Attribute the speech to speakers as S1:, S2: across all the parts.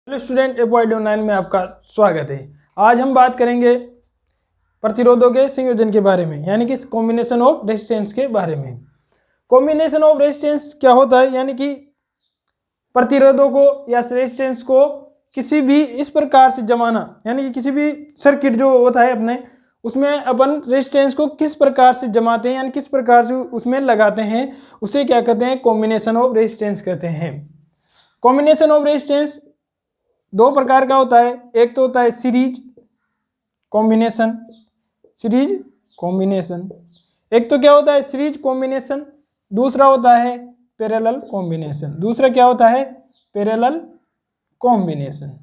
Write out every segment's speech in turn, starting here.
S1: Hello student, APOID 9 में आपका स्वागत है। आज हम बात करेंगे प्रतिरोधों के संयोजन के बारे में, यानी कि कॉम्बिनेशन ऑफ रेजिस्टेंस के बारे में। कॉम्बिनेशन ऑफ रेजिस्टेंस क्या होता है, यानी कि प्रतिरोधों को या रेजिस्टेंस को किसी भी इस प्रकार से जमाना, यानी कि किसी भी सर्किट जो होता है अपने उसमें अपन रेजिस्टेंस को किस प्रकार से जमाते हैं, यानी किस प्रकार से उसमें लगाते हैं, उसे क्या कहते हैं, कॉम्बिनेशन ऑफ रेजिस्टेंस कहते हैं। कॉम्बिनेशन ऑफ रेजिस्टेंस दो प्रकार का होता है। एक तो होता है सीरीज कॉम्बिनेशन, एक तो क्या होता है सीरीज कॉम्बिनेशन, दूसरा होता है पैरेलल कॉम्बिनेशन। दूसरा क्या होता है, पैरेलल कॉम्बिनेशन।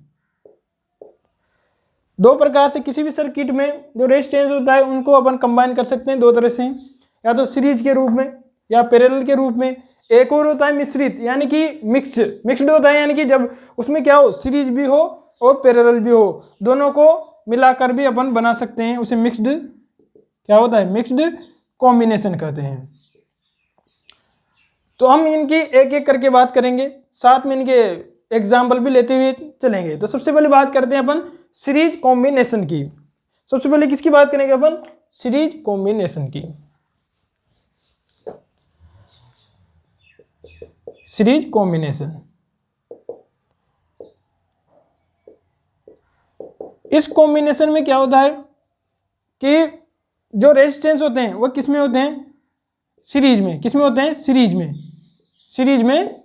S1: दो प्रकार से किसी भी सर्किट में जो रेजिस्टेंस होता है उनको अपन कंबाइन कर सकते हैं दो तरह से, या तो सीरीज के रूप में या पैरेलल के रूप में। एक और होता है मिश्रित, यानी कि मिक्स्ड होता है, यानी कि जब उसमें क्या हो, सीरीज भी हो और पैरेलल भी हो, दोनों को मिलाकर भी अपन बना सकते हैं, उसे मिक्स्ड क्या होता है, मिक्स्ड कॉम्बिनेशन कहते हैं। तो हम इनकी एक एक करके बात करेंगे, साथ में इनके एग्जाम्पल भी लेते हुए चलेंगे। तो सबसे पहले बात करते हैं अपन सीरीज कॉम्बिनेशन की। सबसे पहले किसकी बात करेंगे अपन, सीरीज कॉम्बिनेशन की। सीरीज कॉम्बिनेशन, इस कॉम्बिनेशन में क्या होता है कि जो रेजिस्टेंस होते हैं वो किस में होते हैं, सीरीज में। किस में होते हैं, सीरीज में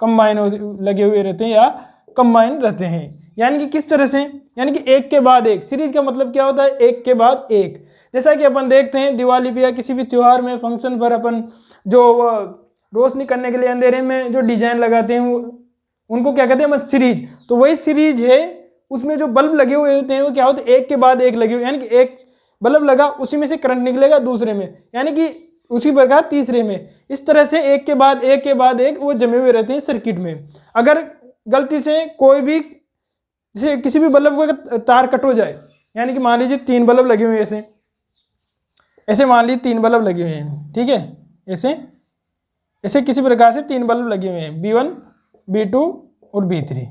S1: कंबाइन लगे हुए रहते हैं या कंबाइन रहते हैं। यानी कि किस तरह से, यानी कि एक के बाद एक। सीरीज का मतलब क्या होता है, एक के बाद एक। जैसा कि अपन देखते हैं दिवाली पे या किसी भी त्योहार में, फंक्शन पर अपन जो रोशनी करने के लिए अंधेरे में जो डिजाइन लगाते हैं उनको क्या कहते हैं, सीरीज। तो वही सीरीज है, उसमें जो बल्ब लगे हुए होते हैं वो क्या होते हैं, एक के बाद एक लगे हुए, यानी कि एक बल्ब लगा उसी में से करंट निकलेगा दूसरे में, यानी कि उसी प्रकार तीसरे में। इस तरह से एक के बाद एक वो जमे हुए रहते हैं सर्किट में। अगर गलती से कोई भी जैसे किसी भी बल्ब का तार कट हो जाए, यानी कि मान लीजिए 3 बल्ब लगे हुए हैं, ऐसे मान लीजिए 3 बल्ब लगे हुए हैं, ठीक है, ऐसे किसी प्रकार से 3 बल्ब लगे हुए हैं, B1 B2 और B3,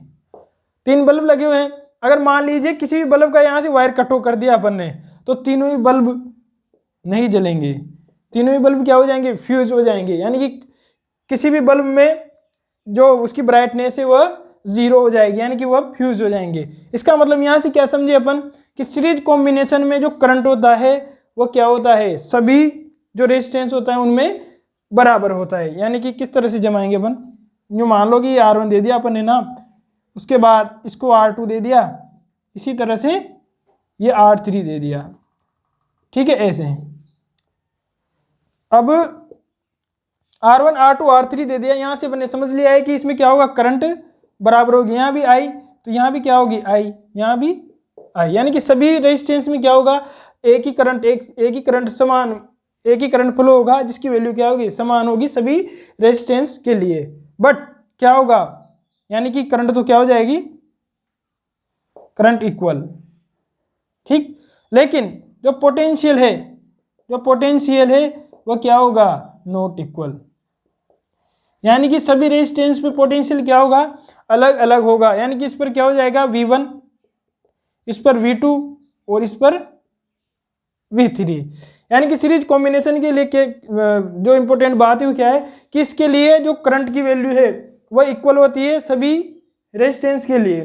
S1: 3 बल्ब लगे हुए हैं। अगर मान लीजिए किसी भी बल्ब का यहाँ से वायर कटो कर दिया अपन ने, तो तीनों ही बल्ब नहीं जलेंगे, तीनों ही बल्ब क्या हो जाएंगे, फ्यूज हो जाएंगे। यानी कि किसी भी बल्ब में जो उसकी ब्राइटनेस है वह 0 हो जाएगी, यानी कि वह फ्यूज हो जाएंगे। इसका मतलब यहाँ से क्या समझे अपन कि सीरीज कॉम्बिनेशन में जो करंट होता है वो क्या होता है, सभी जो रेजिस्टेंस होता है उनमें बराबर होता है। यानी कि किस तरह से जमाएंगे अपन, जो मान लो कि R1 दे दिया अपन ने ना, उसके बाद इसको R2 दे दिया, इसी तरह से ये R3 दे दिया, ठीक है, ऐसे। अब R1 R2 R3 दे दिया, यहां से अपन ने समझ लिया है कि इसमें क्या होगा, करंट बराबर होगी, यहाँ भी I तो यहाँ भी क्या होगी I, यहाँ भी I, यानी कि सभी रेजिस्टेंस में क्या होगा, एक ही करंट समान, एक ही करंट फ्लो होगा जिसकी वैल्यू क्या होगी, समान होगी सभी रेजिस्टेंस के लिए। बट क्या होगा, यानी कि करंट तो क्या हो जाएगी, करंट इक्वल, ठीक। लेकिन जो पोटेंशियल है वो क्या होगा, नॉट इक्वल। यानी कि सभी रेजिस्टेंस पे पोटेंशियल क्या होगा, अलग अलग होगा। यानी कि इस पर क्या हो जाएगा V1, इस पर V2 और इस पर V3। यानी कि सीरीज कॉम्बिनेशन के लिए जो इंपॉर्टेंट बात है वो क्या है कि इसके लिए जो करंट की वैल्यू है वह इक्वल होती है सभी रेजिस्टेंस के लिए।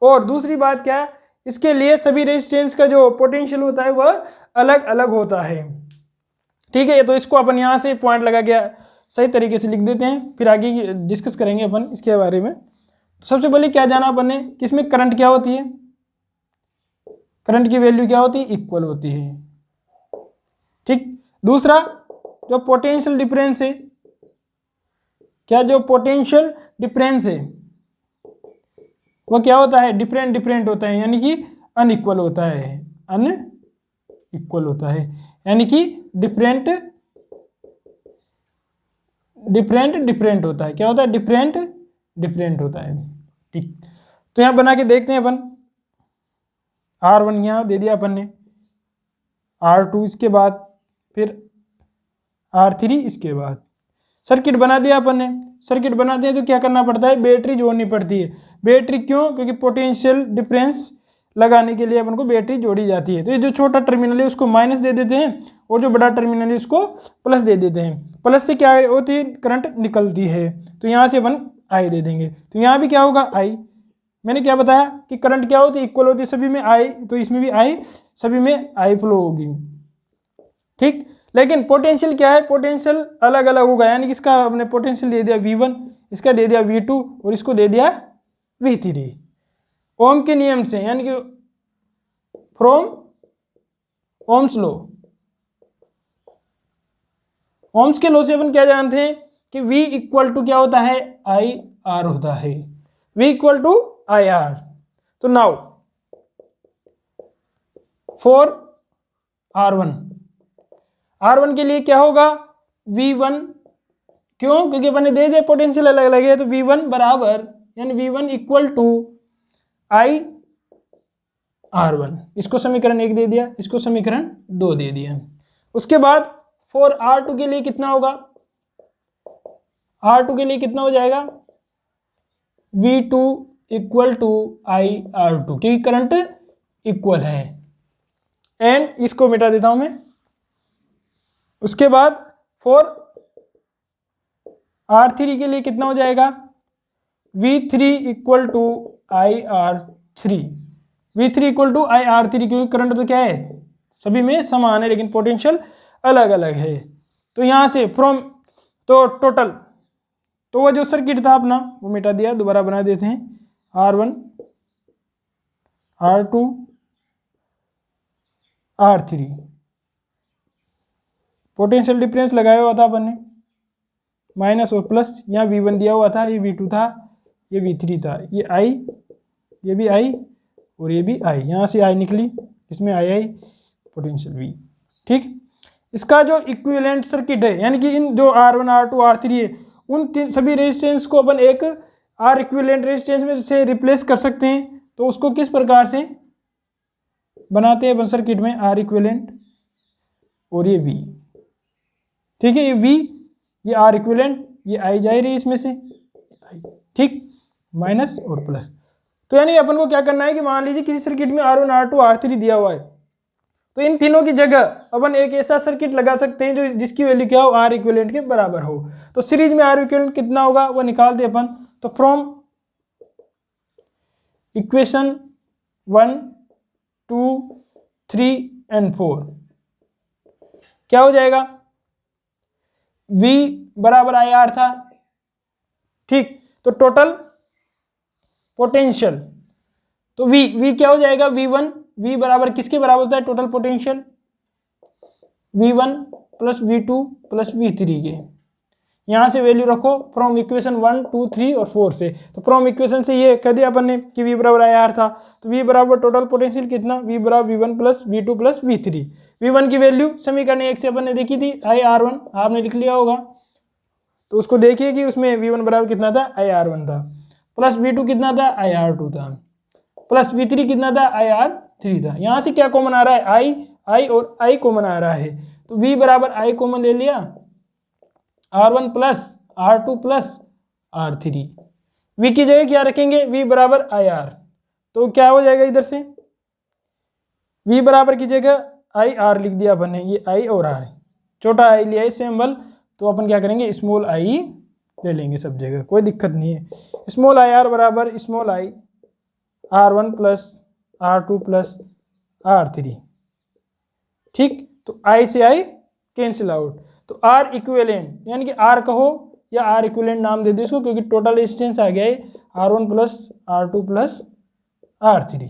S1: और दूसरी बात क्या है, इसके लिए सभी रेजिस्टेंस का जो पोटेंशियल होता है वह अलग अलग होता है, ठीक है। तो इसको अपन यहाँ से पॉइंट लगा के सही तरीके से लिख देते हैं, फिर आगे डिस्कस करेंगे अपन इसके बारे में। तो सबसे पहले क्या जाना अपन ने कि इसमें करंट क्या होती है, करंट की वैल्यू क्या होती है, इक्वल होती है, ठीक। दूसरा जो पोटेंशियल डिफरेंस है, क्या जो पोटेंशियल डिफरेंस है वो क्या होता है, डिफरेंट होता है, यानी कि अनइक्वल होता है, अनइक्वल होता है, यानी कि डिफरेंट होता है। क्या होता है, डिफरेंट होता है, ठीक। तो यहां बना के देखते हैं अपन, R1 यहां दे दिया अपन ने, R2 इसके बाद, फिर R3 इसके बाद, सर्किट बना दिया अपन ने। सर्किट बनाते हैं तो क्या करना पड़ता है, बैटरी जोड़नी पड़ती है। बैटरी क्यों, क्योंकि पोटेंशियल डिफरेंस लगाने के लिए अपन को बैटरी जोड़ी जाती है। तो ये जो छोटा टर्मिनल है उसको माइनस दे देते हैं और जो बड़ा टर्मिनल है उसको प्लस दे देते हैं। प्लस से क्या होती है, करंट निकलती है, तो यहाँ से अपन आई दे देंगे। तो यहाँ भी क्या होगा, आई। मैंने क्या बताया कि करंट क्या होती है, इक्वल होती है सभी में आई, तो इसमें भी आई, सभी में आई फ्लो होगी। ठीक, लेकिन पोटेंशियल क्या है, पोटेंशियल अलग अलग होगा, यानी कि इसका हमने पोटेंशियल दे दिया V1, इसका दे दिया V2 और इसको दे दिया V3। ओम के नियम से, यानी कि फ्रॉम ओम्स लॉ, ओम्स के लॉ से अपन क्या जानते हैं कि V इक्वल टू क्या होता है, आई आर होता है। V equal to I R. तो नाउ फॉर R1 के लिए क्या होगा, V1, क्यों, क्योंकि अपन ने दे दिया पोटेंशियल अलग अलग है, तो V1 बराबर, यानी V1 equal to I R1। इसको समीकरण 1 दे दिया, इसको समीकरण 2 दे दिया। उसके बाद फॉर R2 के लिए कितना होगा, R2 के लिए कितना हो जाएगा, V2 equal to I R2, क्योंकि करंट इक्वल है। एंड इसको मिटा देता हूं मैं। उसके बाद फॉर R3 के लिए कितना हो जाएगा, V3 equal to I R3, V3 equal to I R3, क्योंकि करंट तो क्या है, सभी में समान है लेकिन पोटेंशियल अलग अलग है। तो यहाँ से फ्रॉम, तो टोटल, तो वो जो सर्किट था अपना वो मिटा दिया, दोबारा बना देते हैं। R1 R2 R3, potential difference लगाया हुआ था अपन ने, माइनस और प्लस, यहाँ V1 दिया हुआ था, ये V2 था, ये V3 था, ये I, ये भी I और ये भी I, यहाँ से I निकली, इसमें I पोटेंशियल V। ठीक, इसका जो इक्विवेलेंट सर्किट है, यानी कि इन जो R1 R2 R3 है, उन सभी रेजिस्टेंस को अपन एक R इक्विवेलेंट रेजिस्टेंस में से रिप्लेस कर सकते हैं। तो उसको किस प्रकार से बनाते हैं अपन सर्किट में, R इक्विवेलेंट और ये V। ठीक है, ये V, ये R इक्विवेलेंट, ये I जा रही है इसमें से, ठीक, माइनस और प्लस। तो यानी अपन को क्या करना है कि मान लीजिए किसी सर्किट में R1 R2 R3 दिया हुआ है, तो इन तीनों की जगह अपन एक ऐसा सर्किट लगा सकते हैं जो जिसकी वैल्यू क्या हो, R इक्विवेलेंट के बराबर हो। तो सीरीज में R इक्विवेलेंट कितना होगा वो निकालते अपन। तो फ्रॉम इक्वेशन 1 2 3 एंड 4 क्या हो जाएगा, V बराबर आई आर था। ठीक, तो टोटल पोटेंशियल, तो V क्या हो जाएगा, V1, V बराबर किसके बराबर होता है, total potential V1 plus V2 plus V3 के। यहाँ से वैल्यू रखो फ्रॉम इक्वेशन 1 2 3 और 4 से। तो फ्रॉम इक्वेशन से ये कह दिया अपन ने कि V बराबर आई आर था, तो V बराबर टोटल पोटेंशियल कितना, V बराबर V1 plus V2 plus V3। V1 की वैल्यू समीकरण 1 से अपन ने देखी थी, आई R1, आपने लिख लिया होगा, तो उसको देखिए कि उसमें V1 बराबर कितना था, आई R1 था, प्लस V2 कितना था, आई R2 था, प्लस V3 कितना था, आई R3 था। यहाँ से क्या कॉमन आ रहा है, I और I कॉमन आ रहा है, तो V बराबर I कॉमन ले लिया, R1 plus R2 plus R3। V की जगह क्या रखेंगे, V बराबर आई आर, तो क्या हो जाएगा इधर से, V बराबर की जगह आई आर लिख दिया अपन ने, ये I और R, छोटा I लिया है सिंबल, तो अपन क्या करेंगे, स्मॉल I ले लेंगे सब जगह, कोई दिक्कत नहीं है। स्मॉल आई आर बराबर small I R1 plus R2 plus R3। ठीक, तो I से I कैंसिल आउट, तो R इक्विवेलेंट, यानी कि R कहो या R इक्विवेलेंट नाम दे दो इसको, क्योंकि टोटल रेजिस्टेंस आ गया है R1 plus R2 plus R3।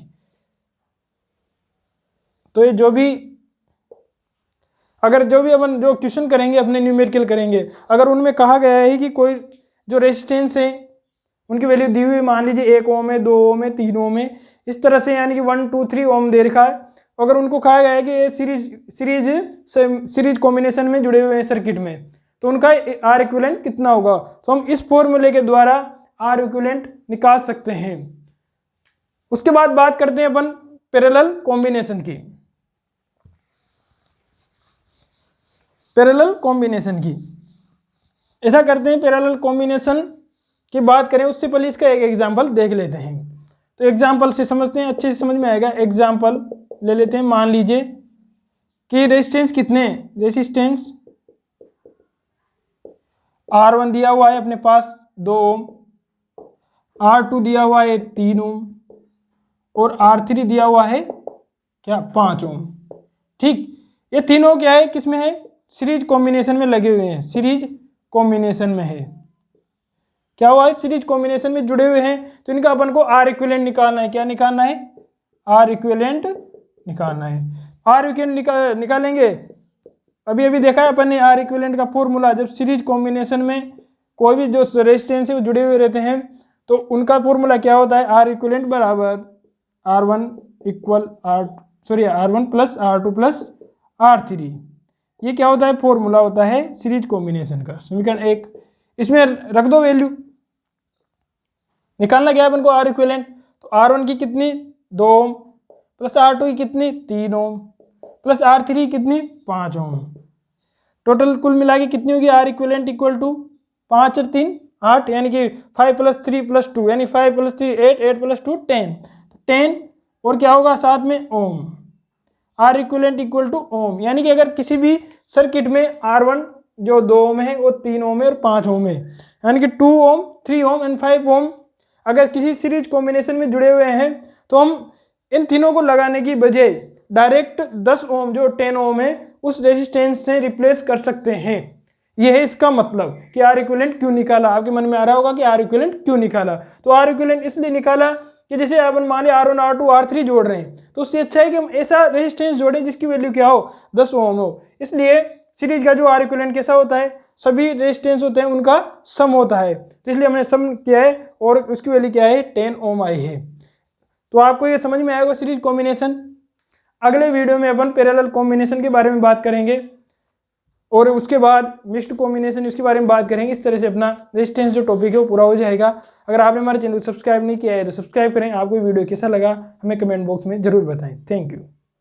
S1: तो ये जो भी अपन जो क्वेश्चन करेंगे अपने न्यूमेरिकल करेंगे, अगर उनमें कहा गया है कि कोई जो रेजिस्टेंस है उनकी वैल्यू दी हुई, मान लीजिए 1 ओम है, 2 ओम है, 3 ओम है, इस तरह से, यानी कि 1 2 3 ओम दे रखा है, अगर उनको कहा गया है कि ये सीरीज कॉम्बिनेशन में जुड़े हुए हैं सर्किट में, तो उनका आर इक्विवेलेंट कितना होगा, तो हम इस फॉर्मूले के द्वारा आर इक्विवेलेंट निकाल सकते हैं। उसके बाद बात करते हैं अपन पैरेलल कॉम्बिनेशन की। पैरेलल कॉम्बिनेशन की ऐसा करते हैं, पैरेलल कॉम्बिनेशन की बात करें उससे पहले इसका एक एग्जाम्पल देख लेते हैं। तो एग्जाम्पल से समझते हैं, अच्छे से समझ में आएगा। एग्जाम्पल ले लेते हैं। मान लीजिए कि रेजिस्टेंस कितने, रेजिस्टेंस R1 दिया हुआ है अपने पास 2 ओम, R2 दिया हुआ है 3 ओम और R3 दिया हुआ है क्या 5 ओम। ठीक, ये तीनों क्या है, किसमें है, सीरीज कॉम्बिनेशन में लगे हुए हैं, सीरीज कॉम्बिनेशन में है। क्या हुआ है, सीरीज कॉम्बिनेशन में जुड़े हुए हैं। तो इनका अपन को आर इक्विवेलेंट निकालना है। क्या निकालना है, आर इक्विवेलेंट निकालना है। आर इक्विवेलेंट निकालेंगे। अभी अभी देखा है अपन ने आर इक्विवेलेंट का फॉर्मूला, जब सीरीज कॉम्बिनेशन में कोई भी जो रेजिस्टेंस है वो जुड़े हुए रहते हैं तो उनका फॉर्मूला क्या होता है, आर इक्विवेलेंट बराबर R1 equal R1 plus R2 plus R3। ये क्या होता है, फॉर्मूला होता है सीरीज कॉम्बिनेशन का। समीकरण 1 इसमें रख दो वैल्यू। निकालना क्या है अपन को, आर इक्विवेलेंट। तो R1 की कितनी 2 ओम प्लस R2 की कितनी 3 ओम प्लस R3 की कितनी 5 ओम। टोटल कुल मिला के कितनी होगी, आर इक्विवेलेंट इक्वल टू 5 और 3 8, यानी कि 5 + 3 + 2 यानी 5 + 3 8, 8 + 2 10 और क्या होगा साथ में ओम। Are equivalent equal two ohm, यानी कि अगर किसी भी सर्किट में R1 जो 2 ओम है वो 3 ओम है और 5 ओम है, यानी कि 2 ओम 3 ओम एंड 5 ओम अगर किसी सीरीज कॉम्बिनेशन में जुड़े हुए हैं तो हम इन तीनों को लगाने की बजाय डायरेक्ट 10 ओम जो 10 ओम है उस रेजिस्टेंस से रिप्लेस कर सकते हैं। यह है इसका मतलब कि आर इक्विवेलेंट क्यों निकाला। आपके मन में आ रहा होगा कि आर इक्विवेलेंट क्यों निकाला। तो आर इक्विवेलेंट इसलिए निकाला कि जैसे अपन माने R1 R2 R3 जोड़ रहे हैं तो उससे अच्छा है कि हम ऐसा रेजिस्टेंस जोड़ें जिसकी वैल्यू क्या हो 10 ओम हो। इसलिए सीरीज का जो आर इक्विवेलेंट कैसा होता है, सभी रेजिस्टेंस होते हैं उनका सम होता है। तो इसलिए हमने सम किया है और उसकी वैल्यू क्या है 10 ओम आई है। तो आपको ये समझ में आएगा सीरीज कॉम्बिनेशन। अगले वीडियो में अपन पैरेलल कॉम्बिनेशन के बारे में बात करेंगे और उसके बाद मिक्स्ड कॉम्बिनेशन इसके बारे में बात करेंगे। इस तरह से अपना रेजिस्टेंस जो टॉपिक है वो पूरा हो जाएगा। अगर आपने हमारे चैनल को सब्सक्राइब नहीं किया है तो सब्सक्राइब करें। आपको वीडियो कैसा लगा हमें कमेंट बॉक्स में जरूर बताएं। Thank you.